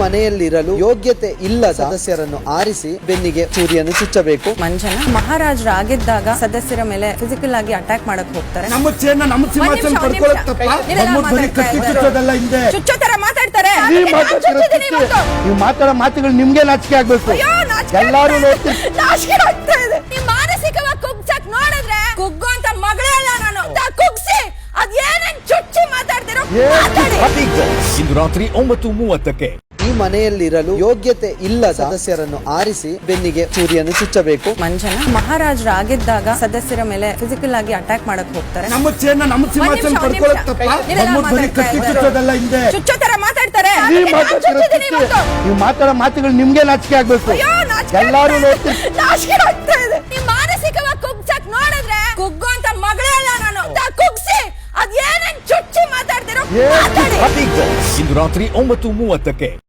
ಮನೆಯಲ್ಲಿರಲು ಯೋಗ್ಯತೆ ಇಲ್ಲ ಸದಸ್ಯರನ್ನು ಆರಿಸಿ ಬೆನ್ನಿಗೆ ಚೂರಿಯನ್ನು ಚುಚ್ಚಬೇಕು. ಮಂಜನ ಮಹಾರಾಜರಾಗಿದ್ದಾಗ ಸದಸ್ಯರ ಮೇಲೆ ಫಿಸಿಕಲ್ ಆಗಿ ಅಟ್ಯಾಕ್ ಮಾಡಕ್ ಹೋಗ್ತಾರೆ. ಚುಚ್ಚೋತರ ಮಾತಾಡ್ತಾರೆ. ನೀವು ಮಾತಾಡೋ ಮಾತುಗಳು ನಿಮ್ಗೆ ನಾಚಿಕೆ ಆಗ್ಬೇಕು. ಎಲ್ಲಾರು ಮಾನಸಿಕವಾಗಿ ಕುಗ್ಸಕ್ ನೋಡಿದ್ರೆ ಕುಗ್ಗು ಅಂತ ಮಗಳೇ ಅಲ್ಲ ನಾನು. ಕುಗ್ಸಿ ಅದೇನೇನ್ ಚುಚ್ಚಿ ಮಾತಾಡ್ತಿರೋ ಇಂದು ರಾತ್ರಿ 9:30. ಈ ಮನೆಯಲ್ಲಿರಲು ಯೋಗ್ಯತೆ ಇಲ್ಲ ಸದಸ್ಯರನ್ನು ಆರಿಸಿ ಬೆನ್ನಿಗೆ ಚೂರಿಯನ್ನು ಚುಚ್ಚಬೇಕು. ಮಂಜನ ಮಹಾರಾಜರಾಗಿದ್ದಾಗ ಸದಸ್ಯರ ಮೇಲೆ ಫಿಸಿಕಲ್ ಆಗಿ ಅಟ್ಯಾಕ್ ಮಾಡಕ್ ಹೋಗ್ತಾರೆ. ಚುಚ್ಚೋತರ ಮಾತಾಡ್ತಾರೆ. ನೀವು ಮಾತಾಡೋ ಮಾತುಗಳು ನಿಮ್ಗೆ ನಾಚಿಕೆ ಆಗ್ಬೇಕು. ಎಲ್ಲಾರು ಮಾನಸಿಕವಾಗಿ ಕುಗ್ಸಕ್ ನೋಡಿದ್ರೆ ಕುಗ್ಗು ಅಂತ ಮಗಳೇ ಅಲ್ಲ ನಾನು. ಕುಗ್ಸಿ ಅದೇನೇನ್ ಚುಚ್ಚಿ ಮಾತಾಡ್ತಿರೋ ಇಂದು ರಾತ್ರಿ 9:30.